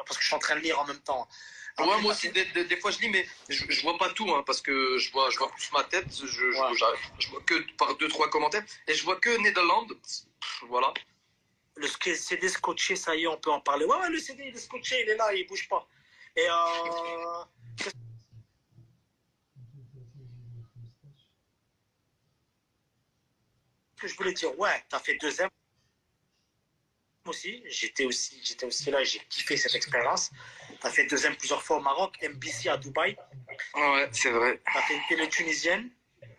parce que je suis en train de lire en même temps. Ouais, moi aussi, des fois je lis, mais je vois pas tout, hein, parce que je vois plus ma tête, je vois que par deux, trois commentaires, et je vois que Netherlands, voilà. Le CD scotché, ça y est, on peut en parler. Ouais, ouais, le CD, il est scotché, il est là, il bouge pas. Et qu'est-ce que je voulais dire? Ouais, t'as fait 2 ans aussi. J'étais aussi là, j'ai kiffé cette expérience. T'as fait 2 ans plusieurs fois au Maroc, MBC à Dubaï. Ouais, c'est vrai. T'as fait une télé tunisienne,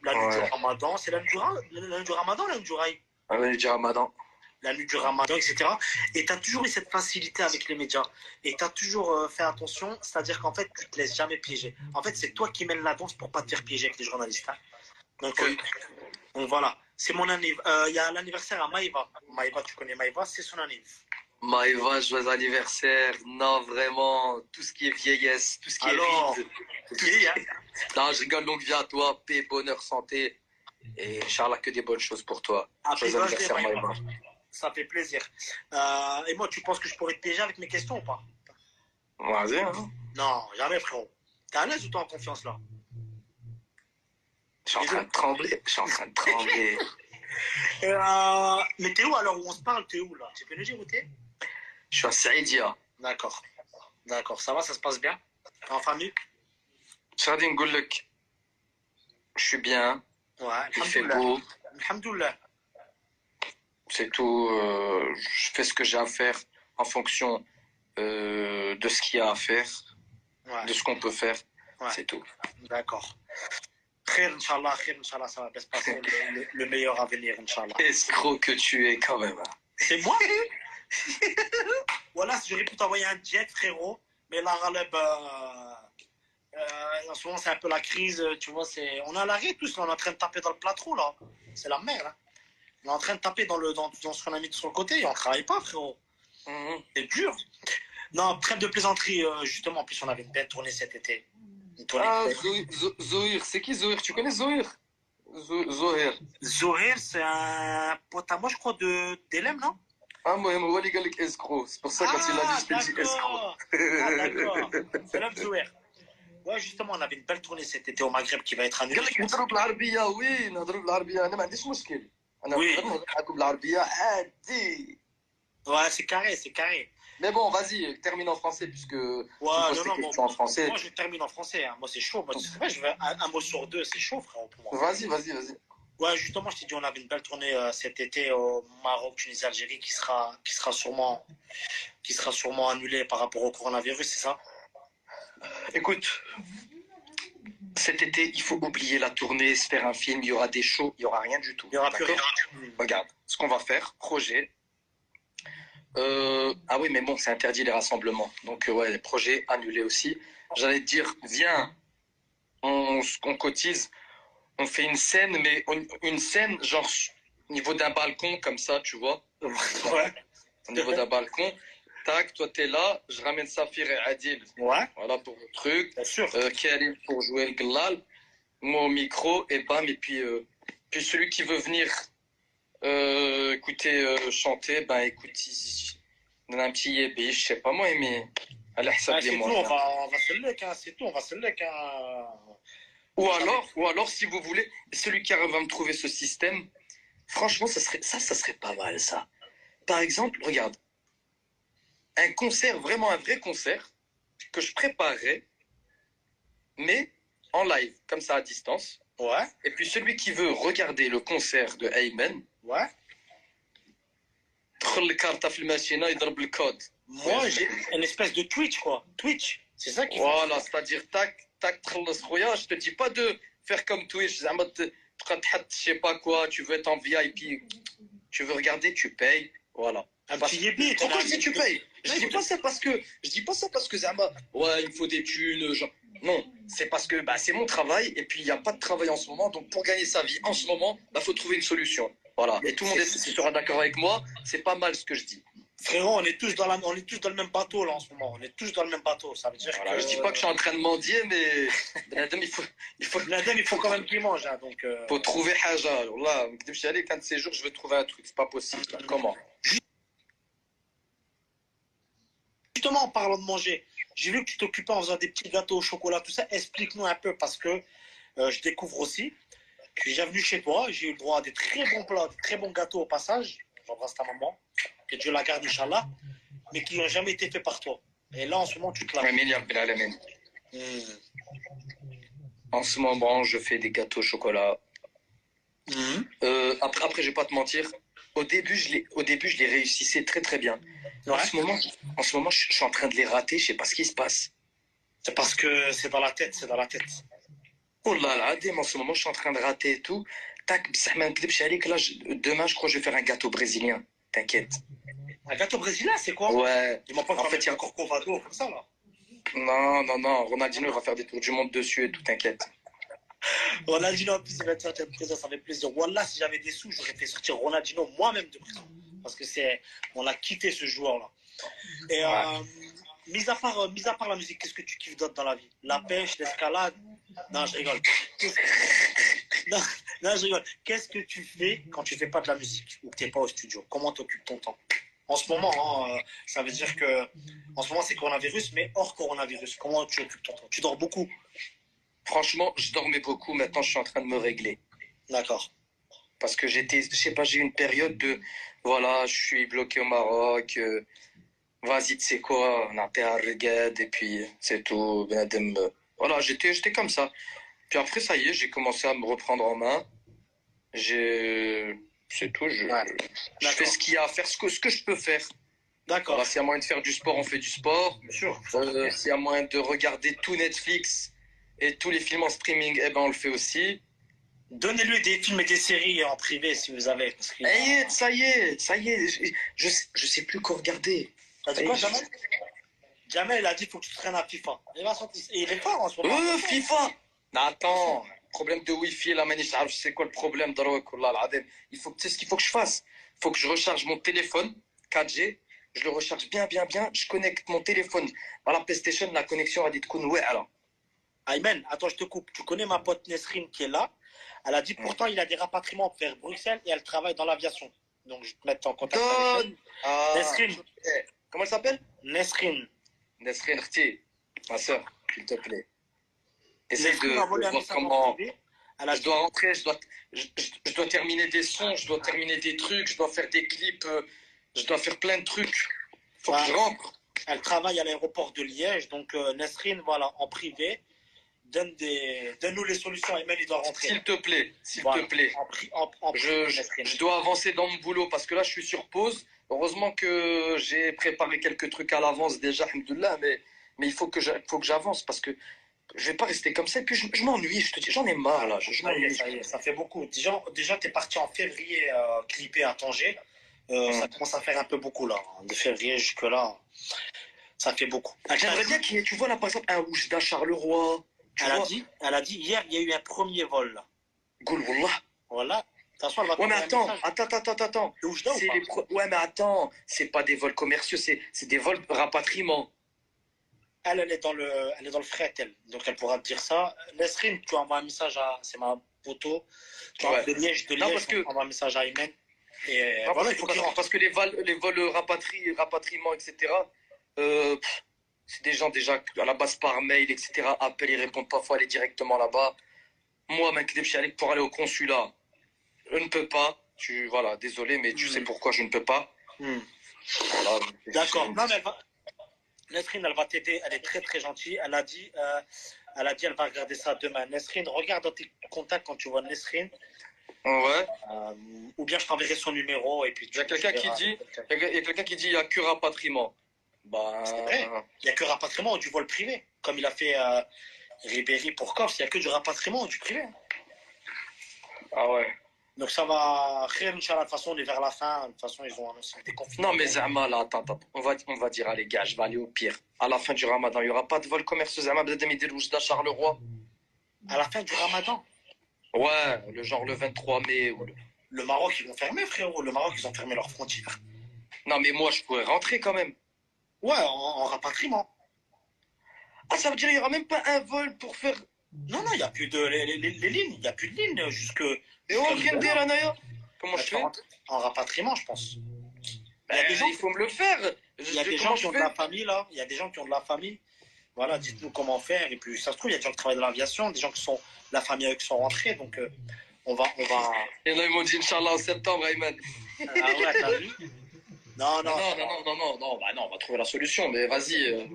la nuit du Ramadan. C'est la nuit du Ramadan ou la nuit du Raï? La nuit du Ramadan. La nuit du Ramadan, etc. Et tu as toujours eu cette facilité avec les médias. Et tu as toujours fait attention, c'est-à-dire qu'en fait, tu te laisses jamais piéger. En fait, c'est toi qui mènes la danse pour pas te faire piéger avec les journalistes. Hein. Donc, voilà. C'est mon anniversaire. Il y a l'anniversaire à Maïva. Maïva, tu connais Maïva, c'est son anniversaire. Maïva, joyeux anniversaire. Non, vraiment, tout ce qui est vieillesse, tout ce qui est vide. Vieille, hein. Non, je rigole, longue vie à toi, paix, bonheur, santé. Et Inch'Allah, que des bonnes choses pour toi. Joyeux anniversaire, Maïva. Ça fait plaisir. Et moi, tu penses que je pourrais te piéger avec mes questions ou pas? Vas-y, hein. Non, jamais, frérot. T'es à l'aise ou t'es en confiance là? Je suis en train de trembler. Je suis en train de trembler. Mais t'es où alors où on se parle? T'es où là? Tu peux nous dire où t'es? Je suis à Saïdia. D'accord. D'accord. Ça va, ça se passe bien? En famille? Shadin Goulek. Je suis bien. Ouais, il fait beau. Alhamdoulilah. C'est tout. Je fais ce que j'ai à faire en fonction de ce qu'il y a à faire, de ce qu'on peut faire. Ouais. C'est tout. D'accord. Khair, Inch'Allah, ça va bien se passer. Le meilleur à venir, Inch'Allah. Escroc que tu es quand même. C'est moi? Voilà, j'aurais pu t'envoyer un jet, frérot. Mais là, en ce moment, c'est un peu la crise, tu vois. On est à l'arrêt tous, là, on est en train de taper dans le plâtreau, là. C'est la merde. Hein. On est en train de taper dans ce qu'on a mis de son côté et on travaille pas, frérot. C'est dur. Non, trêve de plaisanterie, justement. En plus, on avait une belle tournée cet été. Zohir, c'est qui Zohir? Tu connais Zohir? Zohir. Zohir, c'est un pote à moi, je crois, d'Elem, non? Ah, moi, il m'a dit escroc. C'est pour ça que quand il a dit, je t'ai dit escroc. Ah, d'accord. Salam Zohir. Ouais, justement, on avait une belle tournée cet été au Maghreb qui va être annulée. قال لك نضرب العربية وي نضرب العربية أنا ما عنديش مشكل أنا نقدر نهضر معاكم بالعربية عادي. Ouais, c'est carré, c'est carré. Mais bon, vas-y, termine en français puisque tu poses tes questions en français. Moi, je termine en français. Hein. Moi, c'est chaud. Moi, tu sais pas, je veux un mot sur deux, c'est chaud, frère, pour moi. Vas-y. Ouais, justement, je t'ai dit, on avait une belle tournée cet été au Maroc, Tunisie, Algérie, qui sera sûrement annulée par rapport au coronavirus, c'est ça? Écoute, cet été, il faut oublier la tournée, se faire un film, il y aura des shows, il n'y aura rien du tout. Il n'y aura plus rien. Regarde, ce qu'on va faire, projet. Ah oui, mais bon, c'est interdit les rassemblements. Donc, ouais, les projets annulés aussi. J'allais te dire, viens, on cotise, on fait une scène, mais une scène, genre, au niveau d'un balcon, comme ça, tu vois. Ouais. Au niveau d'un balcon. Tac, toi t'es là, je ramène Safir et Adil. Ouais. Voilà pour le truc. Bien sûr. Karim pour jouer le glal. Moi au micro, et bam, et puis celui qui veut venir écouter chanter, ben écoute, donne un petit yébi, je sais pas moi, mais à l'hsab des moyens. On va se le hein, c'est tout, on va se le hein. Ou alors, si vous voulez, celui qui arrive à me trouver ce système, franchement, ça serait pas mal, ça. Par exemple, regarde, un concert, vraiment un vrai concert, que je préparerais, mais en live, comme ça à distance. Ouais. Et puis celui qui veut regarder le concert de Ayman, ouais. Moi, j'ai une espèce de Twitch, quoi. Twitch, c'est ça qui Voilà, c'est-à-dire, tac, je te dis pas de faire comme Twitch, je sais pas quoi, tu veux être en VIP, tu veux regarder, tu payes, voilà. Un petit yébi. Pourquoi je dis tu payes? Je dis pas ça parce que Zama, ouais, il me faut des thunes, genre. Non, c'est parce que c'est mon travail et puis il n'y a pas de travail en ce moment, donc pour gagner sa vie en ce moment, faut trouver une solution. Voilà. Et tout le monde sera d'accord avec moi, c'est pas mal ce que je dis. Frérot, on est tous dans le même bateau là en ce moment. On est tous dans le même bateau. Ça veut dire que. Je dis pas que je suis en train de mendier, mais il faut quand même qu'il mange. Hein, donc. Faut trouver Haja. Là, je suis allé qu'un de ces jours, je veux trouver un truc. C'est pas possible. Comment? justement, en parlant de manger, j'ai vu que tu t'occupais en faisant des petits gâteaux au chocolat, tout ça. Explique-nous un peu parce que je découvre aussi. Je suis déjà venu chez toi, j'ai eu le droit à des très bons plats, des très bons gâteaux au passage. J'embrasse ta maman, que Dieu la garde, Inch'Allah, mais qui n'ont jamais été faits par toi. Et là, en ce moment, tu te laves. Amin ya Rabbil Alamin. En ce moment, je fais des gâteaux au chocolat. Après, je vais pas te mentir. Au début, je les réussissais très très bien. Ouais. En ce moment, je suis en train de les rater. Je sais pas ce qui se passe. C'est parce que c'est dans la tête, c'est dans la tête. Oh là là, en ce moment, je suis en train de rater et tout. Tac, là, demain, je crois que je vais faire un gâteau brésilien. T'inquiète. Un gâteau brésilien, c'est quoi? Ouais. Dis-moi pas En fait, il y a encore Corcovado, comme ça, là. Non. Ronaldinho va faire des tours du monde dessus et tout, t'inquiète. Ronaldinho, en plus, il va te sortir de prison, ça fait plaisir. Wallah, si j'avais des sous, j'aurais fait sortir Ronaldinho moi-même de prison. Parce que on a quitté ce joueur-là. Et mis à part la musique, qu'est-ce que tu kiffes d'autre dans la vie? La pêche, l'escalade? Non, je rigole. Non, je rigole. Qu'est-ce que tu fais quand tu fais pas de la musique ou que t'es pas au studio? Comment t'occupes ton temps? En ce moment, ça veut dire que en ce moment c'est coronavirus, mais hors coronavirus, comment tu occupes ton temps? Tu dors beaucoup? Franchement, je dormais beaucoup. Maintenant, je suis en train de me régler. D'accord. Parce que j'ai eu une période de, voilà, je suis bloqué au Maroc. Vas-y, tu sais quoi, on a fait un reggae et puis c'est tout. Voilà, j'étais comme ça. Puis après, ça y est, j'ai commencé à me reprendre en main. C'est tout. Je fais ce qu'il y a à faire, ce que je peux faire. D'accord. Voilà, s'il y a moyen de faire du sport, on fait du sport. Bien sûr. S'il y a moyen de regarder tout Netflix et tous les films en streaming, eh ben on le fait aussi. Donnez-lui des films et des séries en privé si vous avez. Parce que, Ça y est. Je sais plus quoi regarder. t'as dit quoi, Jamel? Jamel, il a dit qu'il faut que tu te traînes à FIFA. Il est fort en ce moment. FIFA. Non, attends. Problème de Wi-Fi, là, c'est quoi le problème, il faut, tu sais ce qu'il faut que je fasse? Il faut que je recharge mon téléphone 4G. Je le recharge bien. Je connecte mon téléphone à la PlayStation. La connexion a dit de ouais, alors. Ayman, attends, je te coupe. Tu connais ma pote Nesrine qui est là. Elle a dit pourtant il a des rapatriements vers Bruxelles et elle travaille dans l'aviation. Donc je vais te mettre en contact avec elle. Nesrine. Comment elle s'appelle? Nesrine. Nesrine Khti, ma soeur, s'il te plaît. Essaye Nesrine de m'a volé un voir message en comment. privé. Je dois rentrer, je dois terminer des sons, je dois terminer des trucs, je dois faire des clips, je dois faire plein de trucs. Faut que je rentre. Elle travaille à l'aéroport de Liège, donc Nesrine, voilà, en privé, donne-nous les solutions. Ayman, il doit rentrer. S'il te plaît. Je dois avancer dans mon boulot parce que là, je suis sur pause. Heureusement que j'ai préparé quelques trucs à l'avance déjà, alhamdoulilah, mais il faut que j'avance parce que je vais pas rester comme ça. Et puis je m'ennuie, je te dis, j'en ai marre là. Je m'ennuie. Ça fait beaucoup. Déjà tu es parti en février clipper à Tanger. Ça commence à faire un peu beaucoup là. De février jusque-là, ça fait beaucoup. J'aimerais bien qu'il y ait, tu vois là par exemple, un Oujda Charleroi. Elle a dit, hier, il y a eu un premier vol là. Goul Wallah. Voilà. Attention, elle va Ouais, mais attends. C'est Ouais, mais attends, c'est pas des vols commerciaux, c'est des vols rapatriement. elle est dans le fret, elle. Donc elle pourra te dire ça. Nesrine, tu envoies un message c'est ma poteau. Tu envoies de Liège, tu envoies un message à Ayman. Et voilà, il faut qu'il rentre. Parce que les vols rapatriement, etc., c'est des gens déjà à la base par mail, etc., appellent, ils répondent pas, faut aller directement là-bas. Moi, pour aller au consulat, je ne peux pas. Voilà, désolé, mais tu sais pourquoi je ne peux pas. Voilà, d'accord. Non, mais Nesrine, elle va t'aider. Elle est très très gentille. Elle a dit, elle va regarder ça demain. Nesrine, regarde dans tes contacts quand tu vois Nesrine. Ouais. Ou bien je t'enverrai son numéro et puis. Il y a quelqu'un qui dit, il y a que rapatriement. Bah. C'est vrai. Il y a que rapatriement ou du vol privé, comme il a fait Ribéry pour Corse. Il y a que du rapatriement ou du privé. Ah ouais. Donc ça va, de toute façon, on est vers la fin. De toute façon, ils ont annoncé des confinements. Non, mais Zama, là, attends. On va dire, allez, gars, je vais aller au pire. À la fin du ramadan, il n'y aura pas de vol commerciaux Zama, de Charleroi. À la fin du ramadan? Ouais, le 23 mai. Le Maroc, ils vont fermer, frérot. Le Maroc, ils ont fermé leurs frontières. Non, mais moi, je pourrais rentrer quand même. Ouais, en rapatriement. Ah, ça veut dire qu'il n'y aura même pas un vol pour faire. Non, il n'y a plus de les lignes. Il n'y a plus de lignes jusque. Et on vient de dire, Naya. Comment je fais? En rapatriement, je pense. Il faut me le faire. Il y a des gens Comment qui je ont de fais? la famille, là. Il y a des gens qui ont de la famille. Voilà, dites-nous comment faire. Et puis, ça se trouve, il y a des gens qui travaillent dans l'aviation, des gens qui sont, la famille eux qui sont rentrés. Donc, on va. Et là, ils m'ont dit, Inch'Allah, en septembre, Ayman. Ah ouais, t'as vu? Non, Non, non. non, non, non, non, non, non, bah non, on va trouver la solution, mais vas-y.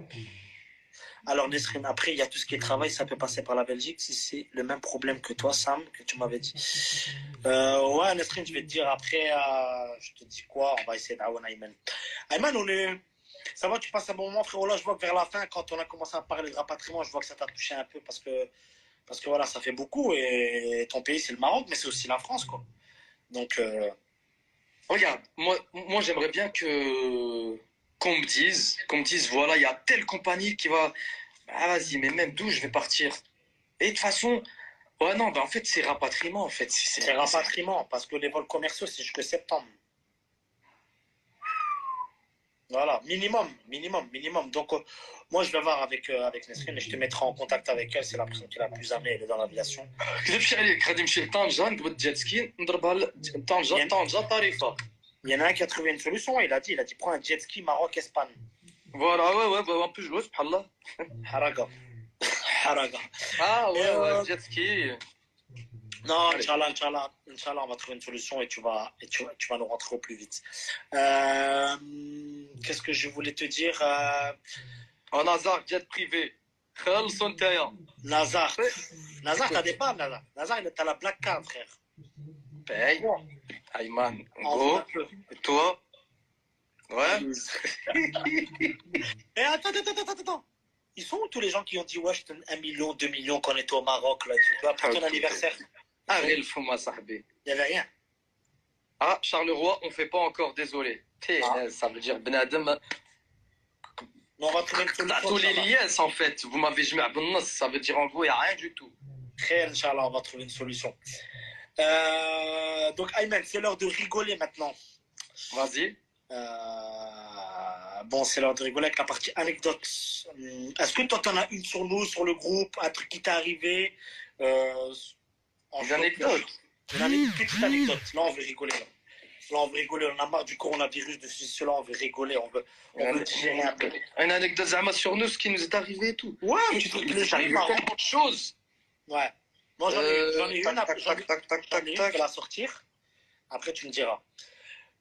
Alors, Nesrine, après, il y a tout ce qui est travail, ça peut passer par la Belgique si c'est le même problème que toi, Sam, que tu m'avais dit. Ouais, Nesrine, je vais te dire après, je te dis quoi, on va essayer d'Awan Ayman. Ayman, on est. Ça va, tu passes un bon moment, frérot. Là, je vois que vers la fin, quand on a commencé à parler de rapatriement, je vois que ça t'a touché un peu parce que voilà, ça fait beaucoup. Et ton pays, c'est le Maroc, mais c'est aussi la France, quoi. Donc, Regarde, moi j'aimerais bien que qu'on me dise, voilà, il y a telle compagnie qui va. Ah, vas-y, mais même d'où je vais partir? Et de toute façon, ouais, non, bah en fait, c'est rapatriement, en fait. c'est rapatriement, parce que les vols commerciaux, c'est jusque septembre. Voilà, minimum. Donc, moi, je vais voir avec Nesrine et je te mettrai en contact avec elle. C'est la personne qui est la plus amenée, elle est dans l'aviation. كذبش عليك غادي نمشي لطنجة نقبض جيت سكي نضربها طنجة طريفة. Il y en a un qui a trouvé une solution, il a dit prends un jet ski Maroc-Espagne. Voilà, ouais, bah en plus je سبحان الله. Haraga. Haraga. Ah Et, ouais, jet ski. Non, Allez. Inch'Allah, on va trouver une solution et tu vas nous rentrer au plus vite. Qu'est-ce que je voulais te dire En hasard, jet privé. خلصوا نتايا. Nazar. Nazar, t'as des parts, Nazar. Nazar, t'as la black card, frère. Paye. Ayman, En go. un peu. Et toi? Ouais. Et attends. Ils sont où tous les gens qui ont dit ouais, je te donne 1 million, 2 millions quand on était au Maroc, là, tu vois, pour ton anniversaire? Ah, غير الفما صاحبي. Il n'y avait rien. Ah, Charleroi, on fait pas encore, désolé. Ah. Ça veut dire بنادم. Mais on va trouver une solution. Tous les liens, en fait. Vous m'avez jamais abonné, ça veut dire en gros, il n'y a rien du tout. Très, Inch'Allah, on va trouver une solution. Donc, Ayman, c'est l'heure de rigoler maintenant. Vas-y. Bon, c'est l'heure de rigoler avec la partie anecdote. Est-ce que toi, t'en as une sur nous, sur le groupe, un truc qui t'est arrivé Une anecdote. Une petite anecdote. Là, on veut rigoler. Là, on veut rigoler. On a marre du coronavirus, de cela. On veut rigoler. On veut digérer un peu. Une anecdote Zama sur nous, ce qui nous est arrivé et tout. Ouais, Et tu tout, trouves il que les nous gens arrive marrent. tellement de choses. Ouais. Moi, j'en ai une. Tac, Je vais la sortir. Après, tu me diras.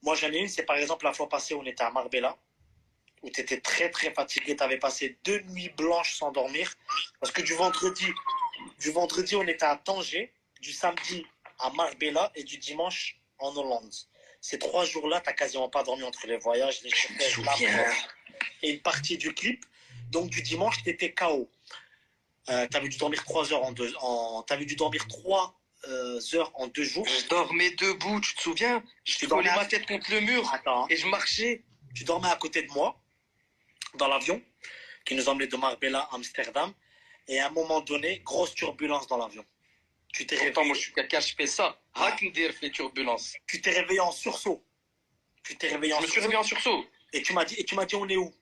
Moi, j'en ai une. C'est par exemple la fois passée, on était à Marbella, où tu étais très, très fatigué. Tu avais passé 2 nuits blanches sans dormir. Parce que du vendredi, on était à Tanger. Du samedi à Marbella et du dimanche en Hollande. Ces 3 jours-là, tu n'as quasiment pas dormi entre les voyages, les chauffeurs, la mort et une partie du clip. Donc, du dimanche, tu étais KO. Tu avais dû dormir 3 heures t'avais dû dormir 3 heures en 2 jours. Je dormais debout, tu te souviens? Je dormais collais ma tête contre le mur. Attends, hein. Et je marchais. Tu dormais à côté de moi, dans l'avion, qui nous emmenait de Marbella à Amsterdam. Et à un moment donné, grosse turbulence dans l'avion. Tu t'es Pourtant, moi, réveillé, je suis quelqu'un, je fais ça. Hakendir fait turbulence. tu t'es réveillé en sursaut. Je me suis réveillé en sursaut. Et tu m'as dit, on est où?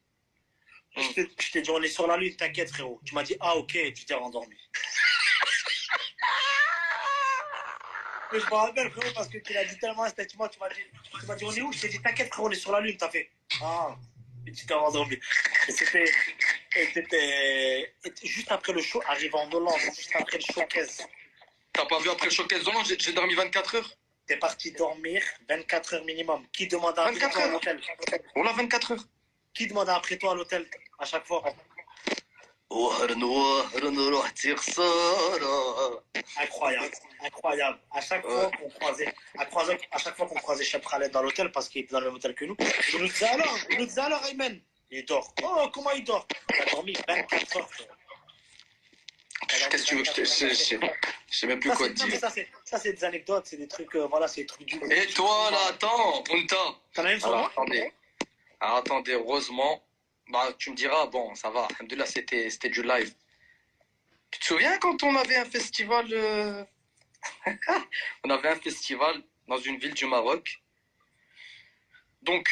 Je t'ai dit, on est sur la lune, t'inquiète, frérot. Tu m'as dit, ah, ok, et tu t'es rendormi. Mais je me rappelle, frérot, parce que tu l'as dit tellement esthétiquement, tu m'as dit, on est où? Je t'ai dit, t'inquiète, frérot, on est sur la lune, t'as fait. Ah, et tu t'es rendormi. Et c'était juste après le show, arrivé en Hollande, juste après le showcase. T'as pas vu après le showcase de Hollande, j'ai dormi 24 heures. T'es parti dormir 24 heures minimum. Qui demande après 24 toi à heures. l'hôtel? On a 24 heures. Qui demande après toi à l'hôtel à chaque fois? Incroyable. À chaque fois qu'on croisait Chef Khaled dans l'hôtel, parce qu'il était dans le même hôtel que nous, il nous disait alors, Ayman, il dort. Oh, comment il dort? Il a dormi 24 heures. Qu'est-ce que tu veux que je sais même plus quoi te dire. Ça, c'est des anecdotes, c'est des trucs, voilà, c'est des trucs du. Et toi, là, attends, Punta. T'en as une sur moi? Alors, attendez, heureusement. Bah, tu me diras, bon, ça va. Alhamdoulilah, c'était du live. Tu te souviens quand on avait un festival On avait un festival dans une ville du Maroc. Donc,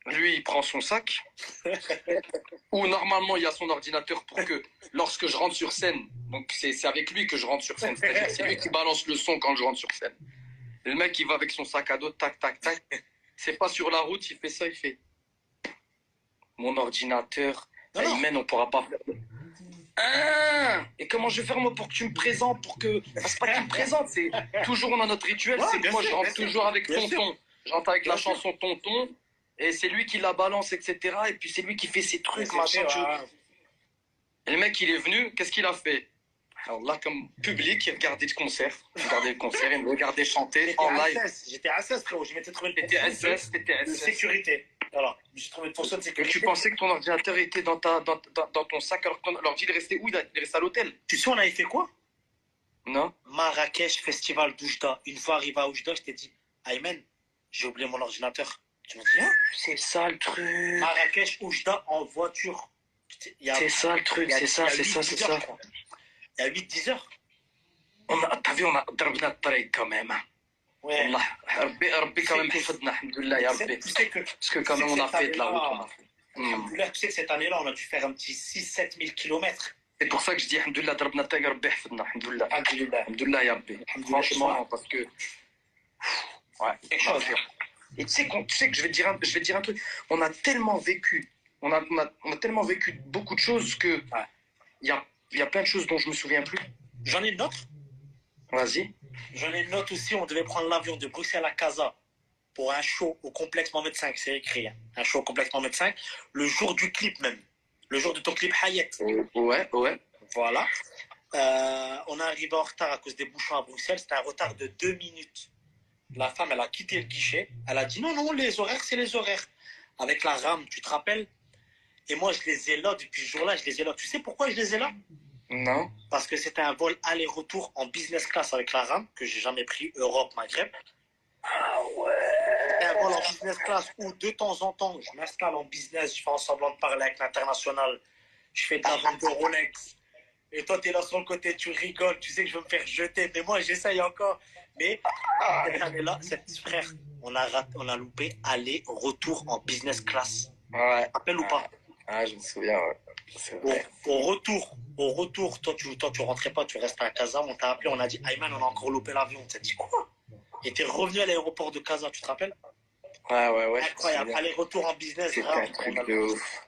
lui, il prend son sac. Où normalement, il y a son ordinateur pour que, lorsque je rentre sur scène, donc c'est avec lui que je rentre sur scène. C'est-à-dire c'est lui qui balance le son quand je rentre sur scène. Et le mec, il va avec son sac à dos, tac, tac, tac. C'est pas sur la route, il fait ça, il fait. mon ordinateur. Non, non. Ayman, on pourra pas faire. Et comment je vais faire moi pour que tu me présentes, pour que. Ah, c'est pas que tu me présentes, c'est toujours on a notre rituel, Ouais, c'est que bien moi sûr, je rentre bien sûr. toujours avec Bien Tonton. Je rentre avec Bien la sûr. chanson Tonton, et c'est lui qui la balance, etc. Et puis c'est lui qui fait ses trucs, machin. Et le mec il est venu, qu'est-ce qu'il a fait? Alors là, comme public, il regardait le concert. Il regardait le concert, il me regardait chanter en live. J'étais à 16, frérot. Je m'étais trouvé une T'étais fonction SS, t'étais de SS. sécurité. Voilà. Je me suis trouvé une fonction de Et sécurité. tu pensais que ton ordinateur était dans ton sac alors que ton ordi il restait où? Il restait à l'hôtel? Tu sais, on avait fait quoi? Non? Marrakech, festival d'Oujda. Une fois arrivé à Oujda, je t'ai dit, Ayman, j'ai oublié mon ordinateur. Tu m'as dit, hein? C'est ça le truc. Marrakech, Oujda, en voiture. C'est ça le truc, c'est ça, c'est ça, c'est ça. Il y a 8-10 heures. T'as vu, on a ضربنا الطريق quand même. Ouais. والله ربي quand même حفظنا الحمد لله يا ربي. Tu sais que, Parce que quand même on a fait de la route. On a fait. alhamdoulilah, tu sais que cette année-là, on a dû faire un petit 6-7 000 kilomètres. C'est pour ça que je dis الحمد لله ضربنا الطريق ربي حفظنا الحمد لله. Alhamdoulilah. الحمد لله يا ربي. Franchement, parce que. Ouais, quelque chose. Et tu sais que je vais te dire un truc. On a tellement vécu, on a tellement vécu beaucoup de choses que il y a plein de choses dont je me souviens plus. J'en ai une autre. Vas-y. J'en ai une autre aussi. On devait prendre l'avion de Bruxelles à Casa pour un show au complexe Mohamed V. C'est écrit. Hein. Un show au complexe Mohamed V. Le jour du clip même. Le jour de ton clip Hayet. Ouais. Voilà. On est arrivé en retard à cause des bouchons à Bruxelles. C'était un retard de 2 minutes. La femme, elle a quitté le guichet. Elle a dit non, les horaires, c'est les horaires. Avec la rame, tu te rappelles? Et moi, je les ai là depuis ce jour-là. Je les ai là. Tu sais pourquoi je les ai là? Non. Parce que c'était un vol aller-retour en business class avec la rame que j'ai jamais pris Europe-Maghreb. Ah ouais. C'était un vol en business class où de temps en temps, je m'installe en business, je fais en semblant de parler avec l'international. Je fais de la vente de Rolex. Et toi, tu es là sur le côté, tu rigoles, tu sais que je vais me faire jeter. Mais moi, j'essaye encore. Mais cette année-là, frère, on a loupé aller-retour en business class. Ouais. Rappelle ou pas? Ah, je me souviens, ouais. C'est vrai. Au retour, toi, tu rentrais pas, tu restais à Casa. On t'a appelé, on a dit, Ayman, on a encore loupé l'avion. On t'a dit quoi? Et t'es revenu à l'aéroport de Casa, tu te rappelles? Ouais. Incroyable. Aller-retour en business. C'est un truc de ouf.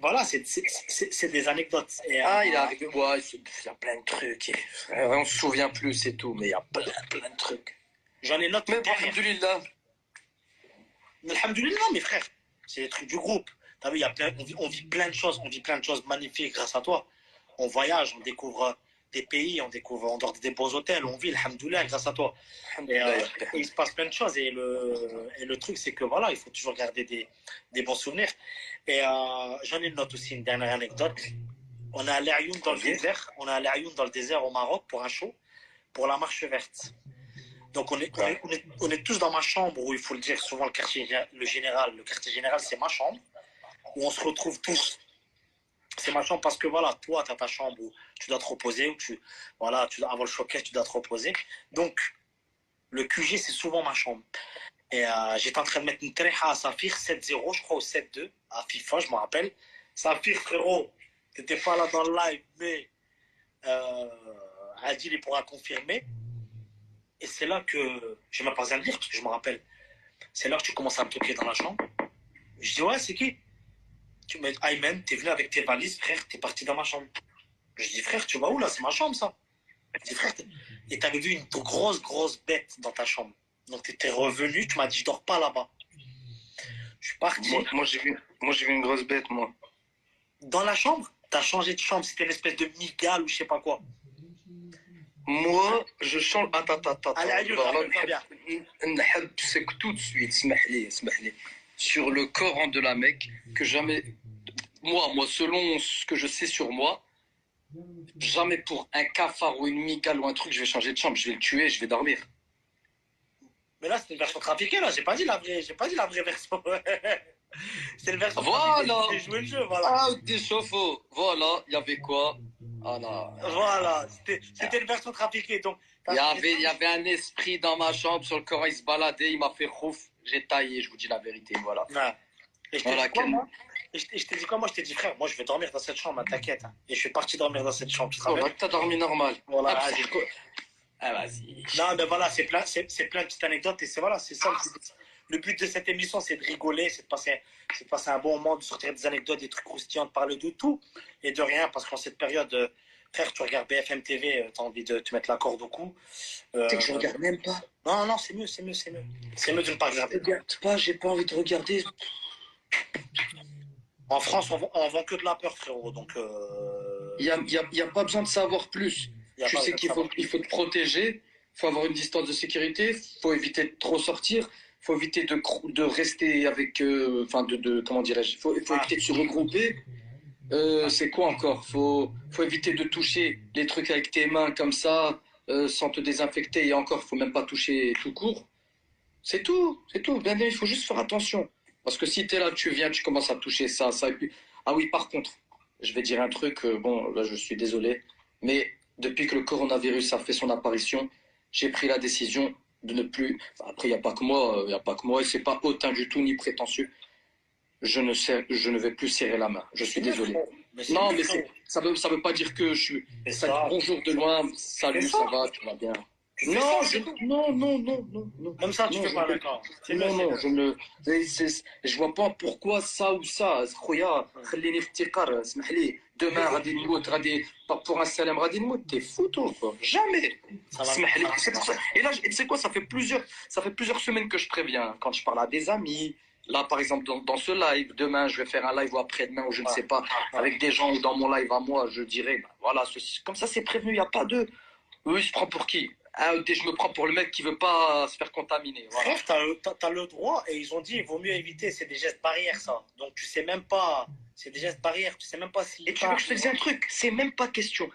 Voilà, c'est des anecdotes. Et, il est arrivé, ouais, il y a plein de trucs. On se souvient plus, c'est tout, mais il y a plein de trucs. J'en ai noté. Même alhamdoulilah. Alhamdoulilah, mes frères. C'est les trucs du groupe. T'as vu, on vit plein de choses. On vit plein de choses magnifiques grâce à toi. On voyage, on découvre des pays, on dort des beaux hôtels. On vit, alhamdoulilah, grâce à toi. Et il se passe plein de choses. Et le truc, c'est que voilà, il faut toujours garder des bons souvenirs. Et j'en ai une note aussi, une dernière anecdote. On est allé à Ayoun dans le désert. On est allé à Ayoun dans le désert au Maroc pour un show, pour la marche verte. Donc on est tous dans ma chambre où il faut le dire souvent le quartier général c'est ma chambre où on se retrouve tous. C'est ma chambre parce que voilà, toi tu as ta chambre où tu dois te reposer, avant le showcase tu dois te reposer. Donc le QG c'est souvent ma chambre. Et j'étais en train de mettre une treha à Safir 7-0 je crois ou 7-2 à FIFA, je me rappelle. Safir frérot, t'étais pas là dans le live mais Adil il pourra confirmer. Et c'est là que, je n'ai même pas besoin de dire parce que je me rappelle, c'est là que tu commences à me toquer dans la chambre. Je dis, ouais, c'est qui? Tu me dis, Ayman, t'es venu avec tes valises, frère, t'es parti dans ma chambre. Je dis, frère, tu vas où là? C'est ma chambre ça. Je dis, frère, et t'avais vu une grosse bête dans ta chambre. Donc t'étais revenu, tu m'as dit, je dors pas là-bas. Je suis parti. Moi j'ai vu une grosse bête, moi. Dans la chambre? T'as changé de chambre, c'était une espèce de migale ou je sais pas quoi. Moi, je change. Attends. Allez, Tu sais que tout de suite, smahli, sur le Coran de la Mecque, que jamais. Moi, selon ce que je sais sur moi, jamais pour un cafard ou une migale ou un truc, je vais changer de chambre. Je vais le tuer, je vais dormir. Mais là, c'est une version trafiquée, là. J'ai pas dit la vraie version. C'est une version voilà. trafiquée. J'ai joué le jeu, voilà. Ah, des chauffe-eau. Voilà, il y avait quoi? Ah non. Voilà, c'était une version trafiquée. Donc, il y avait un esprit dans ma chambre, sur le Coran, il se baladait, il m'a fait rouf. J'ai taillé, je vous dis la vérité, voilà. Ouais. Et je t'ai dit quoi, moi? Je t'ai dit, frère, moi, je vais dormir dans cette chambre, t'inquiète. Et je suis parti dormir dans cette chambre. Voilà, t'as dormi normal. Voilà. Ah, vas-y. Non, mais voilà, c'est plein de petites anecdotes et c'est ça. Le but de cette émission, c'est de rigoler, c'est de passer un bon moment, de sortir des anecdotes, des trucs croustillants, de parler de tout et de rien, parce qu'en cette période, frère, tu regardes BFM TV, tu as envie de te mettre la corde au cou. Tu sais que je regarde même pas. Non, non, c'est mieux, c'est mieux, c'est mieux. C'est mieux de ne pas Je regarder. regarde pas, j'ai pas envie de regarder. En France, on vend que de la peur, frérot. Donc, Y a pas besoin de savoir plus. y a Tu pas sais de qu'il savoir. il faut te protéger, il faut avoir une distance de sécurité, il faut éviter de trop sortir, il faut éviter de rester avec, enfin comment dirais-je, il faut éviter de se regrouper. C'est quoi encore? Faut éviter de toucher les trucs avec tes mains comme ça, sans te désinfecter. Et encore, faut même pas toucher tout court. C'est tout, c'est tout. Bien, il faut juste faire attention. Parce que si tu es là, tu viens, tu commences à toucher ça, ça, et puis... Ah oui, par contre, je vais dire un truc, bon, là, je suis désolé, mais depuis que le coronavirus a fait son apparition, j'ai pris la décision de ne plus... Après, il n'y a pas que moi, et c'est pas hautain du tout, ni prétentieux. Je ne vais plus serrer la main. Je suis désolé. Non, mais ça veut pas dire que je suis... Ça dit bonjour de loin, salut, ça va, tu vas bien. Non, non. Même ça, tu Non, fais je pas ne- d'accord. Non, je vois pas pourquoi ça ou ça. خويا خليني افتكر اسمح لي demain غادي نموت غادي pour un salam غادي نموت t'es fou toi quoi. Jamais. اسمح لي. C'est pour ça. Et là tu sais quoi, ça fait plusieurs semaines que je préviens quand je parle à des amis. Là par exemple dans ce live, demain je vais faire un live ou après-demain ou je ne sais pas avec des gens ou dans mon live à moi, je dirais bah, voilà comme ça c'est prévenu, il y a pas de il se prend pour qui? Ah, je me prends pour le mec qui veut pas se faire contaminer. Voilà. Frère, t'as le droit et ils ont dit il vaut mieux éviter, c'est des gestes barrières ça. Donc tu sais même pas, c'est des gestes barrières, tu sais même pas si. Et tu veux que je te dise un truc? C'est même pas question.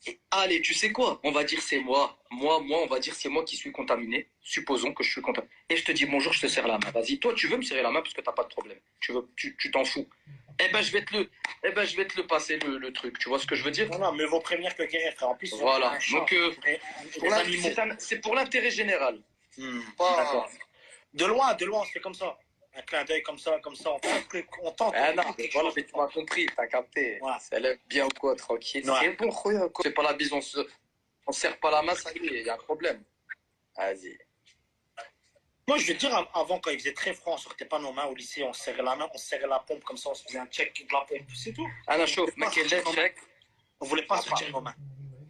Et allez, tu sais quoi? On va dire c'est moi. On va dire c'est moi qui suis contaminé. Supposons que je suis contaminé. Et je te dis bonjour, je te serre la main. Vas-y, toi tu veux me serrer la main parce que t'as pas de problème. Tu t'en fous. Eh ben je vais te le passer le truc. Tu vois ce que je veux dire? Non, non, mais vaut prévenir que guérir, frère. En plus, Voilà. Donc les animaux. c'est pour l'intérêt général. D'accord. De loin, on se fait comme ça. Un clin d'œil comme ça, on tente. Ah non, mais voilà, mais tu m'as compris, t'as capté. Ouais. Ça lève bien ou quoi, tranquille. Ouais. C'est bon, khoya, quoi. C'est pas la bise, on serre pas la main, ça y est, il y a un problème. Vas-y. Moi, je vais te dire, avant, quand il faisait très froid, on sortait pas nos mains au lycée, on serrait la main, on serrait la pompe, comme ça, on se faisait un check de la pompe, c'est tout. انا شوف ما كاين لا تشيك On voulait pas sortir nos mains.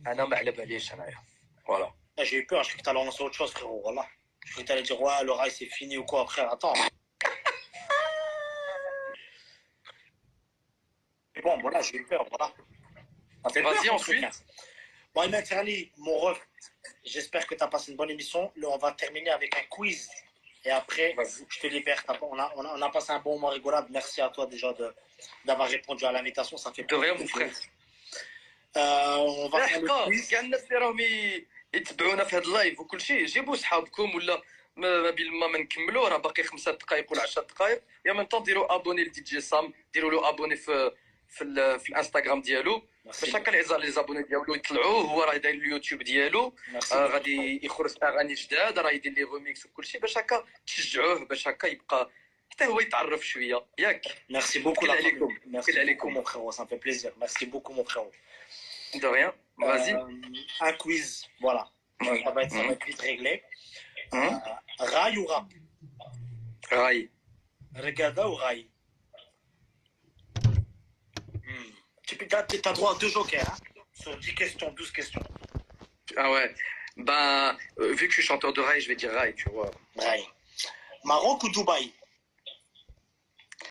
انا ما على باليش انايا voilà. Là, j'ai eu peur, je croyais que t'allais lancer autre chose, frérot, voilà. Je croyais que t'allais dire, ouais, le rail, c'est fini ou quoi, frère, attends. Mais bon, voilà, j'ai eu peur, voilà. Ça fait Vas-y, peur, ensuite. Bon, Ahmed Serali, mon ref, j'espère que tu as passé une bonne émission. Là, on va terminer avec un quiz. Et après, je te libère. On a passé un bon moment rigolade. Merci à toi déjà d'avoir répondu à l'invitation. Ça fait De rien, mon frère. On va faire le quiz. كان الناس اللي راهم يتبعونا في هذا اللايف وكل شيء جيبوا صحابكم ولا ما بين ما نكملوا راه باقي 5 دقائق ولا 10 دقائق يا من طون ديروا ابوني لدي جي سام ديروا له ابوني في الانستغرام ديالو باش هكا لي زابوني ديالو يطلعوه هو راه داير اليوتيوب ديالو غادي يخرج اغاني جداد راه يدير لي ريميكس وكل شيء باش هكا تشجعوه باش هكا يبقى حتى هو يتعرف شويه ياك. Merci beaucoup. Merci beaucoup mon frérot, ça me fait plaisir. Merci beaucoup mon frérot. De rien. Vas-y. Un quiz, voilà. Ça va être vite réglé. Rail ou rap? Rail. Regada ou rail? T'as droit à 2 jokers, hein? Sur 10 questions, 12 questions. Ah ouais. Ben, vu que je suis chanteur de rail, je vais dire rail, tu vois. Rail. Maroc ou Dubaï?